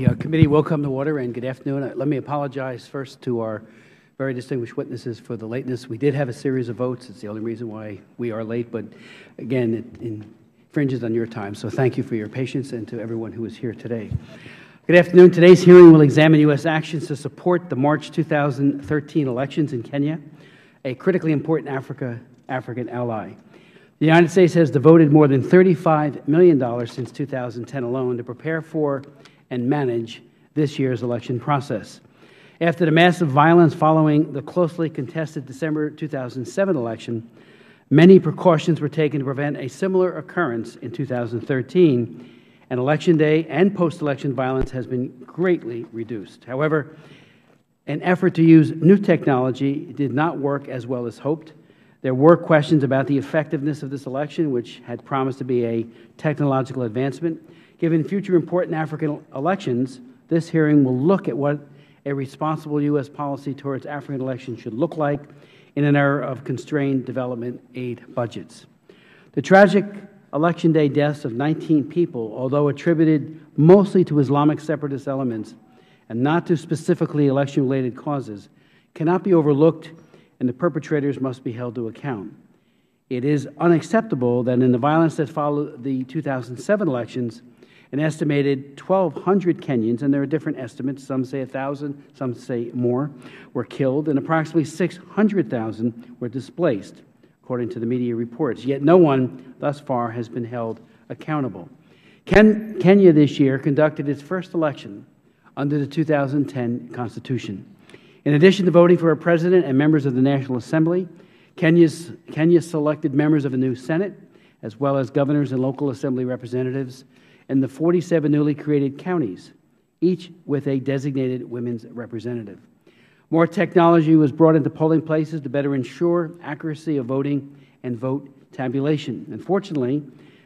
The committee will come to order, and good afternoon. Let me apologize first to our very distinguished witnesses for the lateness. We did have a series of votes. It's the only reason why we are late, but again, it infringes on your time. So thank you for your patience, and to everyone who is here today. Good afternoon. Today's hearing will examine U.S. actions to support the March 2013 elections in Kenya, a critically important African ally. The United States has devoted more than $35 million since 2010 alone to prepare for and manage this year's election process. After the massive violence following the closely contested December 2007 election, many precautions were taken to prevent a similar occurrence in 2013, and Election Day and post-election violence has been greatly reduced. However, an effort to use new technology did not work as well as hoped. There were questions about the effectiveness of this election, which had promised to be a technological advancement. Given future important African elections, this hearing will look at what a responsible U.S. policy towards African elections should look like in an era of constrained development aid budgets. The tragic Election Day deaths of 19 people, although attributed mostly to Islamic separatist elements and not to specifically election-related causes, cannot be overlooked, and the perpetrators must be held to account. It is unacceptable that in the violence that followed the 2007 elections, an estimated 1,200 Kenyans, and there are different estimates, some say 1,000, some say more, were killed, and approximately 600,000 were displaced, according to the media reports. Yet no one thus far has been held accountable. Kenya this year conducted its first election under the 2010 Constitution. In addition to voting for a president and members of the National Assembly, Kenya selected members of a new Senate, as well as governors and local assembly representatives in the 47 newly created counties, each with a designated women's representative. More technology was brought into polling places to better ensure accuracy of voting and vote tabulation. Unfortunately,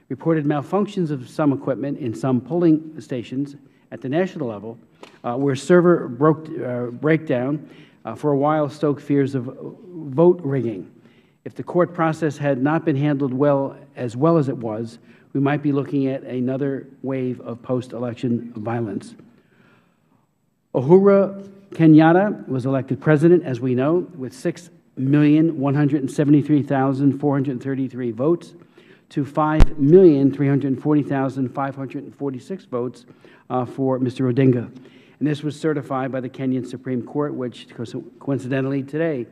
reported malfunctions of some equipment in some polling stations at the national level, where server breakdown for a while stoked fears of vote rigging. If the court process had not been handled well as it was, we might be looking at another wave of post-election violence. Uhuru Kenyatta was elected president, as we know, with 6,173,433 votes to 5,340,546 votes for Mr. Odinga. And this was certified by the Kenyan Supreme Court, which coincidentally today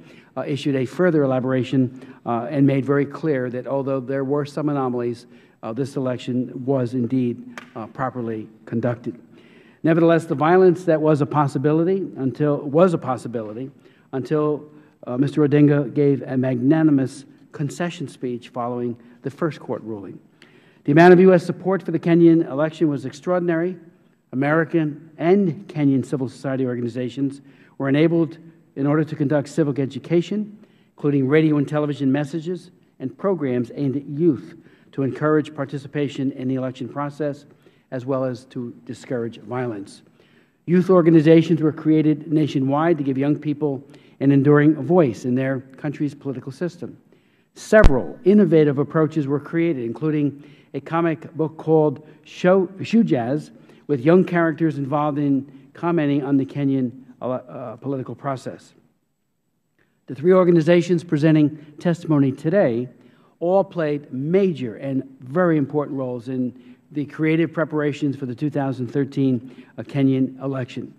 issued a further elaboration and made very clear that although there were some anomalies, this election was indeed properly conducted. Nevertheless, the violence that was a possibility until Mr. Odinga gave a magnanimous concession speech following the first court ruling. The amount of U.S. support for the Kenyan election was extraordinary. American and Kenyan civil society organizations were enabled in order to conduct civic education, including radio and television messages and programs aimed at youth to encourage participation in the election process, as well as to discourage violence. Youth organizations were created nationwide to give young people an enduring voice in their country's political system. Several innovative approaches were created, including a comic book called Shoe Jazz, with young characters involved in commenting on the Kenyan political process. The three organizations presenting testimony today all played major and very important roles in the creative preparations for the 2013 Kenyan election.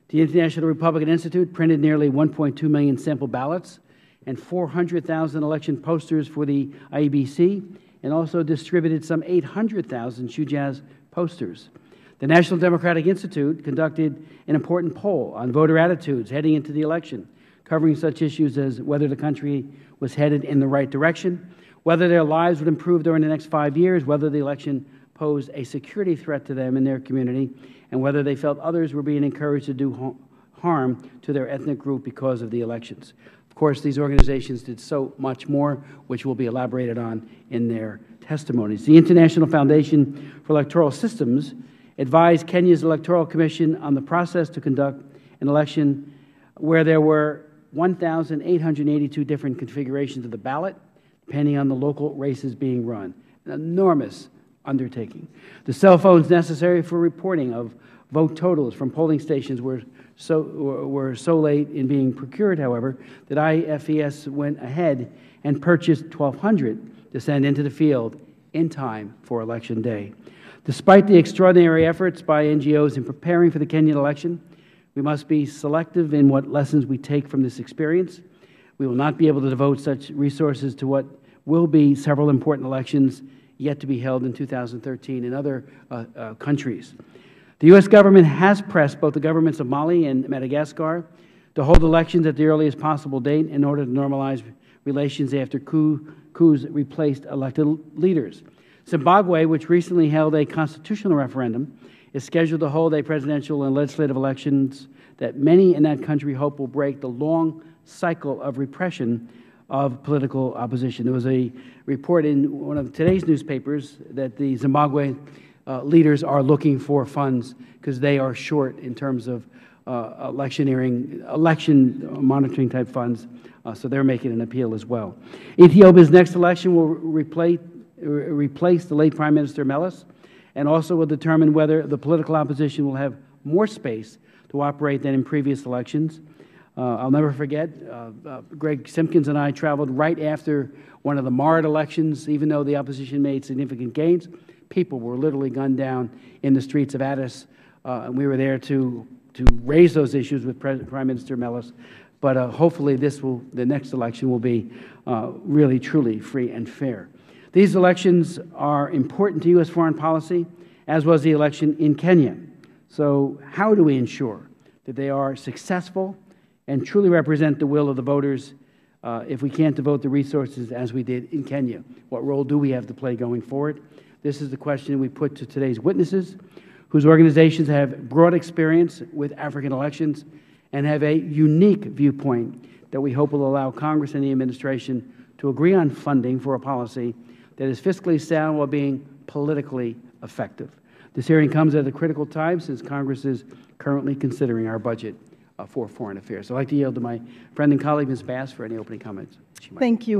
The International Republican Institute printed nearly 1.2 million sample ballots and 400,000 election posters for the IEBC, and also distributed some 800,000 Shoe Jazz posters. The National Democratic Institute conducted an important poll on voter attitudes heading into the election, covering such issues as whether the country was headed in the right direction, whether their lives would improve during the next 5 years, whether the election posed a security threat to them and their community, and whether they felt others were being encouraged to do harm to their ethnic group because of the elections. Of course, these organizations did so much more, which will be elaborated on in their testimonies. The International Foundation for Electoral Systems advised Kenya's Electoral Commission on the process to conduct an election where there were 1,882 different configurations of the ballot, depending on the local races being run. An enormous undertaking. The cell phones necessary for reporting of Vote totals from polling stations were so late in being procured, however, that IFES went ahead and purchased 1,200 to send into the field in time for Election Day. Despite the extraordinary efforts by NGOs in preparing for the Kenyan election, we must be selective in what lessons we take from this experience. We will not be able to devote such resources to what will be several important elections yet to be held in 2013 in other countries. The U.S. government has pressed both the governments of Mali and Madagascar to hold elections at the earliest possible date in order to normalize relations after coups replaced elected leaders. Zimbabwe, which recently held a constitutional referendum, is scheduled to hold a presidential and legislative elections that many in that country hope will break the long cycle of repression of political opposition. There was a report in one of today's newspapers that the Zimbabwe leaders are looking for funds because they are short in terms of election monitoring type funds, so they're making an appeal as well. Ethiopia's next election will replace the late Prime Minister Meles, and also will determine whether the political opposition will have more space to operate than in previous elections. I'll never forget, Greg Simpkins and I traveled right after one of the marred elections. Even though the opposition made significant gains, people were literally gunned down in the streets of Addis, and we were there to raise those issues with Prime Minister Meles. But hopefully the next election will be really, truly free and fair. These elections are important to U.S. foreign policy, as was the election in Kenya. So how do we ensure that they are successful and truly represent the will of the voters if we can't devote the resources as we did in Kenya? What role do we have to play going forward? This is the question we put to today's witnesses, whose organizations have broad experience with African elections and have a unique viewpoint that we hope will allow Congress and the administration to agree on funding for a policy that is fiscally sound while being politically effective. This hearing comes at a critical time since Congress is currently considering our budget for foreign affairs. So I'd like to yield to my friend and colleague, Ms. Bass, for any opening comments. Thank you.